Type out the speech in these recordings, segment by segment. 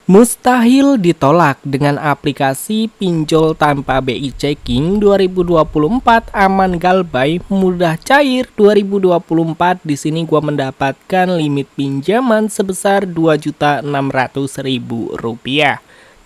Mustahil ditolak dengan aplikasi pinjol tanpa BI Checking 2024 aman galbay mudah cair 2024. Di sini gua mendapatkan limit pinjaman sebesar Rp2.600.000.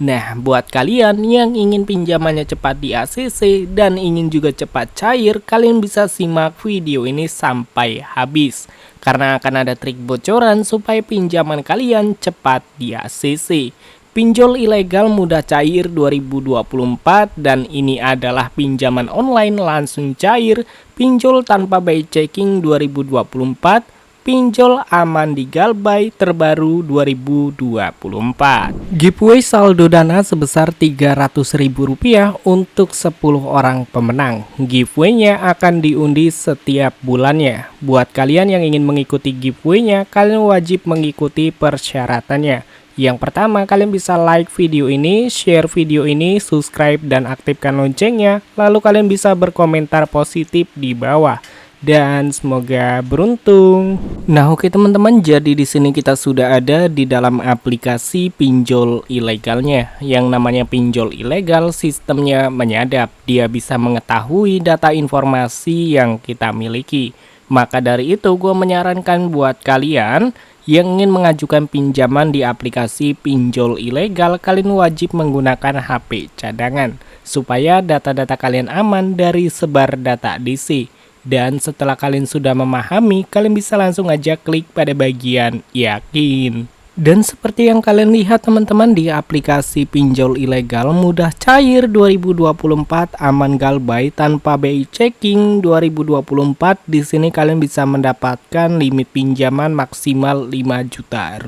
Nah, buat kalian yang ingin pinjamannya cepat di ACC dan ingin juga cepat cair, kalian bisa simak video ini sampai habis. Karena akan ada trik bocoran supaya pinjaman kalian cepat di ACC. Pinjol ilegal mudah cair 2024 dan ini adalah pinjaman online langsung cair, pinjol tanpa BI Checking 2024, pinjol aman di galbay terbaru 2024. Giveaway saldo dana sebesar Rp300.000 untuk 10 orang pemenang. Giveaway-nya akan diundi setiap bulannya. Buat kalian yang ingin mengikuti giveaway-nya, kalian wajib mengikuti persyaratannya. Yang pertama, kalian bisa like video ini, share video ini, subscribe dan aktifkan loncengnya. Lalu kalian bisa berkomentar positif di bawah. Dan semoga beruntung. Nah, oke teman-teman, jadi di sini kita sudah ada di dalam aplikasi pinjol ilegalnya. Yang namanya pinjol ilegal, sistemnya menyadap. Dia bisa mengetahui data informasi yang kita miliki. Maka dari itu, gue menyarankan buat kalian yang ingin mengajukan pinjaman di aplikasi pinjol ilegal, kalian wajib menggunakan HP cadangan supaya data-data kalian aman dari sebar data DC. Dan setelah kalian sudah memahami, kalian bisa langsung aja klik pada bagian yakin. Dan seperti yang kalian lihat teman-teman, di aplikasi pinjol ilegal mudah cair 2024 aman galbay tanpa BI Checking 2024. Di sini kalian bisa mendapatkan limit pinjaman maksimal Rp5 juta.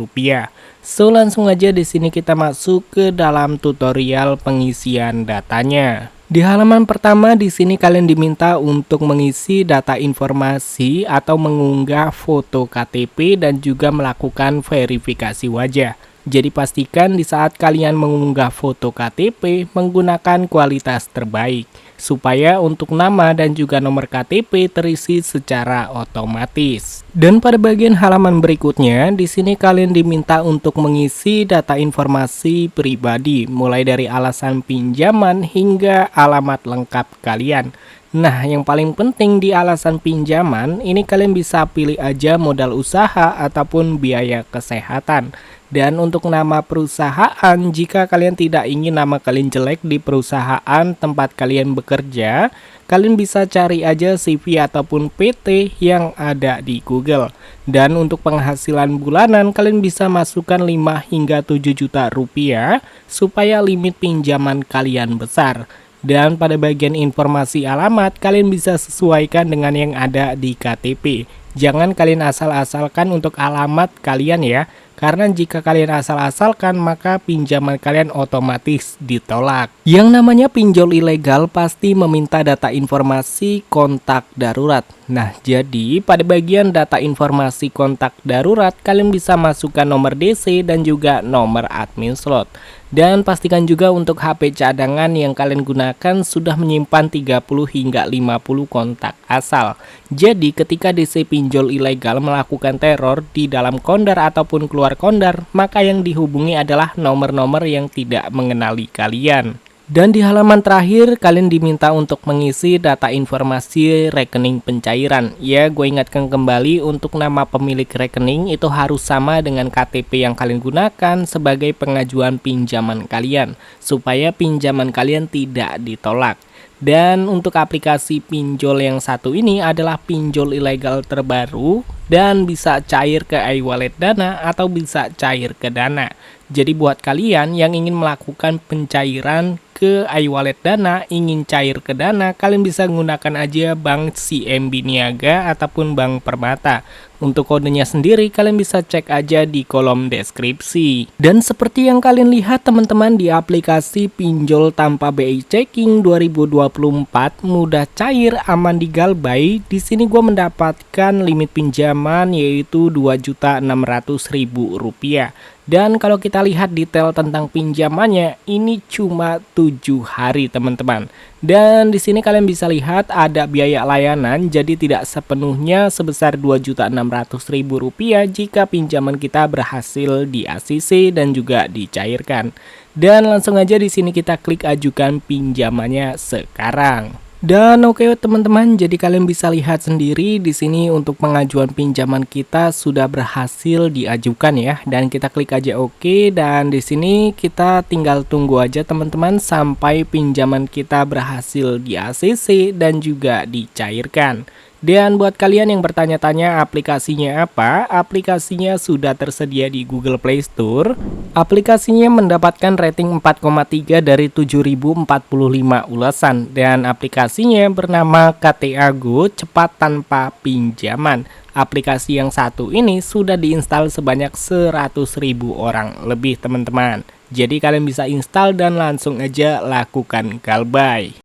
So langsung aja di sini kita masuk ke dalam tutorial pengisian datanya. Di halaman pertama di sini kalian diminta untuk mengisi data informasi atau mengunggah foto KTP dan juga melakukan verifikasi wajah. Jadi pastikan di saat kalian mengunggah foto KTP menggunakan kualitas terbaik supaya untuk nama dan juga nomor KTP terisi secara otomatis. Dan pada bagian halaman berikutnya di sini kalian diminta untuk mengisi data informasi pribadi mulai dari alasan pinjaman hingga alamat lengkap kalian. Nah, yang paling penting di alasan pinjaman ini kalian bisa pilih aja modal usaha ataupun biaya kesehatan. Dan untuk nama perusahaan, jika kalian tidak ingin nama kalian jelek di perusahaan tempat kalian bekerja, kalian bisa cari aja CV ataupun PT yang ada di Google. Dan untuk penghasilan bulanan, kalian bisa masukkan 5 hingga 7 juta rupiah supaya limit pinjaman kalian besar. Dan pada bagian informasi alamat, kalian bisa sesuaikan dengan yang ada di KTP. Jangan kalian asal-asalkan untuk alamat kalian ya. Karena jika kalian asal-asalkan, maka pinjaman kalian otomatis ditolak. Yang namanya pinjol ilegal pasti meminta data informasi kontak darurat. Nah, jadi pada bagian data informasi kontak darurat, kalian bisa masukkan nomor DC dan juga nomor admin slot. Dan pastikan juga untuk HP cadangan yang kalian gunakan sudah menyimpan 30 hingga 50 kontak asal. Jadi ketika DC pinjol ilegal melakukan teror di dalam kondar ataupun keluar kondar, maka yang dihubungi adalah nomor-nomor yang tidak mengenali kalian. Dan di halaman terakhir, kalian diminta untuk mengisi data informasi rekening pencairan. Ya, gue ingatkan kembali untuk nama pemilik rekening itu harus sama dengan KTP yang kalian gunakan sebagai pengajuan pinjaman kalian, supaya pinjaman kalian tidak ditolak. Dan untuk aplikasi pinjol yang satu ini adalah pinjol ilegal terbaru dan bisa cair ke iWallet Dana atau bisa cair ke Dana. Jadi buat kalian yang ingin melakukan pencairan ke iWallet Dana, ingin cair ke Dana, kalian bisa gunakan aja Bank CMB Niaga ataupun Bank Permata. Untuk kodenya sendiri kalian bisa cek aja di kolom deskripsi. Dan seperti yang kalian lihat teman-teman, di aplikasi pinjol tanpa BI Checking 2024 mudah cair aman di galbay. Di sini gue mendapatkan limit pinjaman yaitu Rp2.600.000. Dan kalau kita lihat detail tentang pinjamannya, ini cuma 7 hari teman-teman. Dan di sini kalian bisa lihat ada biaya layanan, jadi tidak sepenuhnya sebesar Rp2.600.000 jika pinjaman kita berhasil di ACC dan juga dicairkan. Dan langsung aja di sini kita klik ajukan pinjamannya sekarang. Dan oke teman-teman, jadi kalian bisa lihat sendiri di sini untuk pengajuan pinjaman kita sudah berhasil diajukan ya. Dan kita klik aja oke, dan di sini kita tinggal tunggu aja teman-teman sampai pinjaman kita berhasil di ACC dan juga dicairkan. Dan buat kalian yang bertanya-tanya aplikasinya apa, aplikasinya sudah tersedia di Google Play Store. Aplikasinya mendapatkan rating 4,3 dari 7.045 ulasan dan aplikasinya bernama KTA Go Cepat Tanpa Pinjaman. Aplikasi yang satu ini sudah diinstal sebanyak 100.000 orang lebih teman-teman. Jadi kalian bisa install dan langsung aja lakukan galbay.